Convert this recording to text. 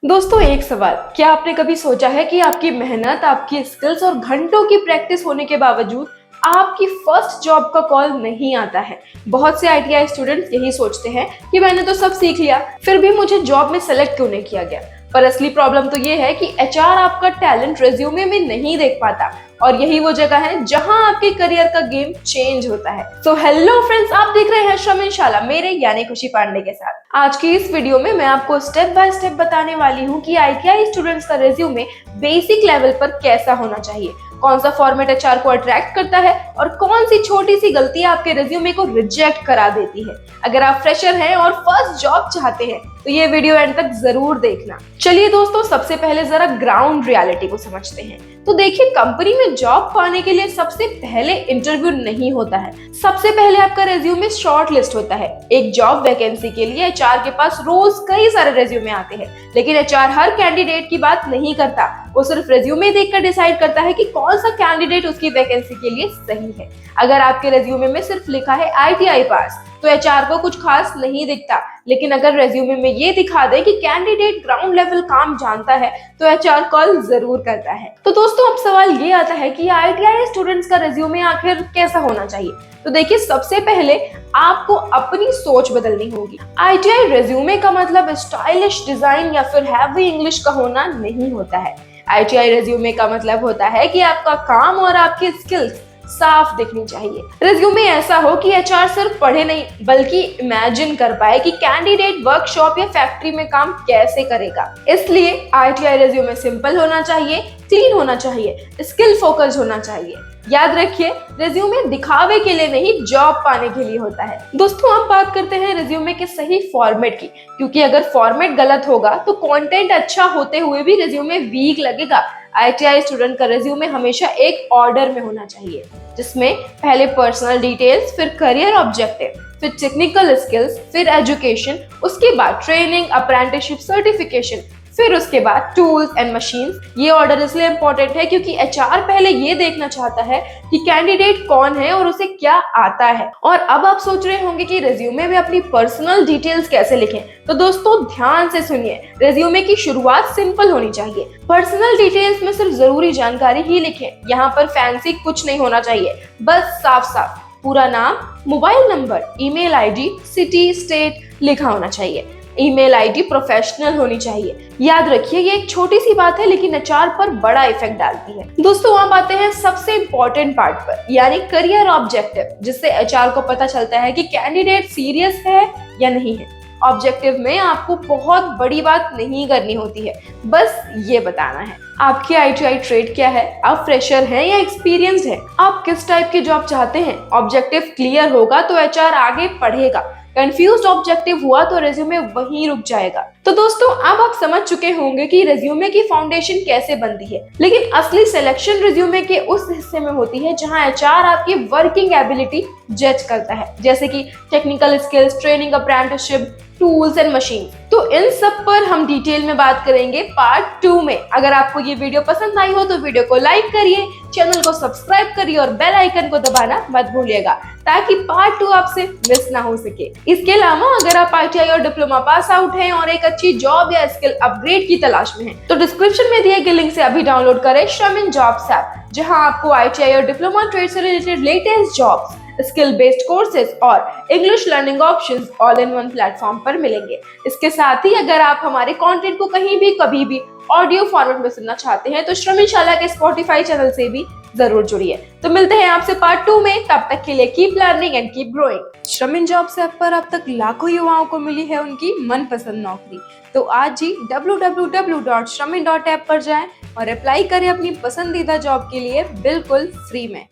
दोस्तों एक सवाल, क्या आपने कभी सोचा है कि आपकी मेहनत, आपकी स्किल्स और घंटों की प्रैक्टिस होने के बावजूद आपकी फर्स्ट जॉब का कॉल नहीं आता है। बहुत से आईटीआई स्टूडेंट्स यही सोचते हैं कि मैंने तो सब सीख लिया, फिर भी मुझे जॉब में सेलेक्ट क्यों नहीं किया गया। पर असली प्रॉब्लम तो ये है कि एचआर आपका टैलेंट रिज्यूमे में नहीं देख पाता, और यही वो जगह है जहां आपके करियर का गेम चेंज होता है। तो हेलो फ्रेंड्स, आप देख रहे हैं श्रम इंशाल्लाह मेरे यानी खुशी पांडे के साथ। आज की इस वीडियो में मैं आपको स्टेप बाय स्टेप बताने वाली हूँ कि आईटीआई स्टूडेंट्स का रिज्यूमे बेसिक लेवल पर कैसा होना चाहिए, कौन सा फॉर्मेट एचआर को अट्रैक्ट करता है और कौन सी छोटी सी गलती आपके रिज्यूमे को रिजेक्ट करा देती है। अगर आप फ्रेशर हैं और फर्स्ट जॉब चाहते हैं तो ये वीडियो एंड तक जरूर देखना। चलिए दोस्तों, सबसे पहले जरा ग्राउंड रियलिटी को समझते हैं। तो देखिए, कंपनी में जॉब पाने के लिए सबसे पहले इंटरव्यू नहीं होता है। सबसे पहले आपका रिज्यूमे शॉर्ट लिस्ट होता है। एक जॉब वैकेंसी के लिए एचआर के पास रोज कई सारे रिज्यूमे आते हैं, लेकिन एचआर हर कैंडिडेट की बात नहीं करता। वो सिर्फ रिज्यूमे देखकर डिसाइड करता है कि कौन सा कैंडिडेट उसकी वैकेंसी के लिए सही है। अगर आपके रिज्यूमे में सिर्फ लिखा है आईटीआई पास तो एचआर को कुछ खास नहीं दिखता, लेकिन अगर रिज्यूमे में ये दिखा दे कि कैंडिडेट ग्राउंड लेवल काम जानता है तो एचआर कॉल जरूर करता है। तो दोस्तों अब सवाल ये आता है कि आईटीआई स्टूडेंट्स का रिज्यूमे आखिर कैसा होना चाहिए। तो देखिए, सबसे पहले आपको अपनी सोच बदलनी होगी। आईटीआई रिज्यूमे का मतलब स्टाइलिश डिजाइन या फिर हैवी इंग्लिश का होना नहीं होता है। आईटीआई रिज्यूमे का मतलब होता है कि आपका काम और आपकी स्किल्स साफ दिखनी चाहिए। रिज्यूमे ऐसा हो कि एचआर सिर्फ पढ़े नहीं बल्कि इमेजिन कर पाए कि कैंडिडेट वर्कशॉप या फैक्ट्री में काम कैसे करेगा। इसलिए आईटीआई रिज्यूमे सिंपल होना चाहिए, क्लीन होना चाहिए, स्किल फोकस होना चाहिए। याद रखिए, रिज्यूमे दिखावे के लिए नहीं, जॉब पाने के लिए होता है। दोस्तों अब बात करते हैं रिज्यूमे के सही फॉर्मेट की, क्योंकि अगर फॉर्मेट गलत होगा तो कंटेंट अच्छा होते हुए भी रिज्यूमे वीक लगेगा। आईटीआई स्टूडेंट का रिज्यूमे हमेशा एक ऑर्डर में होना चाहिए, जिसमें पहले पर्सनल डिटेल्स, फिर करियर ऑब्जेक्टिव, फिर टेक्निकल स्किल्स, फिर एजुकेशन, उसके बाद ट्रेनिंग, अप्रेंटिसशिप, सर्टिफिकेशन, फिर उसके बाद टूल्स एंड मशीन्स। ये ऑर्डर इसलिए इंपॉर्टेंट है क्योंकि एचआर पहले ये देखना चाहता है कि कैंडिडेट कौन है और उसे क्या आता है। और अब आप सोच रहे होंगे कि रिज्यूमे में अपनी पर्सनल डिटेल्स कैसे लिखें। तो दोस्तों ध्यान से सुनिए, रिज्यूमे की शुरुआत सिंपल होनी चाहिए। पर्सनल डिटेल्स में सिर्फ जरूरी जानकारी ही लिखें। यहाँ पर फैंसी कुछ नहीं होना चाहिए, बस साफ साफ पूरा नाम, mobile number, email ID, city, state लिखा होना चाहिए। ईमेल आईडी प्रोफेशनल होनी चाहिए। याद रखिए, ये एक छोटी सी बात है लेकिन एचआर पर बड़ा इफेक्ट डालती है। दोस्तों अब आते हैं सबसे इंपॉर्टेंट पार्ट पर, यानी करियर ऑब्जेक्टिव, जिससे एचआर को पता चलता है कि कैंडिडेट सीरियस है या नहीं है। ऑब्जेक्टिव में आपको बहुत बड़ी बात नहीं करनी होती है, बस ये बताना है आपकी आईटीआई ट्रेड क्या है, आप फ्रेशर हैं या एक्सपीरियंस्ड हैं, आप किस टाइप की जॉब चाहते हैं। ऑब्जेक्टिव क्लियर होगा तो एचआर आगे पढ़ेगा। कंफ्यूज्ड ऑब्जेक्टिव हुआ तो रिज्यूमे वहीं रुक जाएगा। तो दोस्तों अब आप समझ चुके होंगे कि रिज्यूमे की फाउंडेशन कैसे बनती है, लेकिन असली सिलेक्शन रिज्यूमे के उस हिस्से में होती है जहां एचआर आपकी वर्किंग एबिलिटी जज करता है, जैसे कि technical skills, training, apprenticeship, tools and machine. तो इन सब पर हम डिटेल में बात करेंगे पार्ट 2 में। अगर आपको ये वीडियो पसंद आई हो तो वीडियो को लाइक करिए, चैनल को सब्सक्राइब करिए और बेल आइकन को दबाना मत भूलिएगा, ताकि पार्ट 2 आपसे मिस ना हो सके। इसके अलावा अगर आप आईटीआई और डिप्लोमा पास आउट हैं और एक अच्छी जॉब या स्किल अपग्रेड की तलाश में हैं, तो डिस्क्रिप्शन में दिए गए लिंक से अभी डाउनलोड करें श्रम इन जॉब्स ऐप, जहां आपको आईटीआई और डिप्लोमा ट्रेड से related latest jobs, skill based courses और English learning options all in one platform पर मिलेंगे। इसके साथ ही अगर आप हमारे कंटेंट को कहीं भी कभी भी ऑडियो फॉर्मेट में सुनना चाहते हैं तो श्रम इंशाल्लाह के स्पॉटिफाई चैनल से भी जरूर जुड़िए। तो मिलते हैं आपसे पार्ट 2 में, तब तक के लिए keep learning and keep growing. श्रम इन जॉब्स ऐप पर अब तक लाखों युवाओं को मिली है उनकी मनपसंद नौकरी। तो आज ही www.shramin.app पर जाएं और अप्लाई करें अपनी पसंदीदा जॉब के लिए बिल्कुल फ्री में।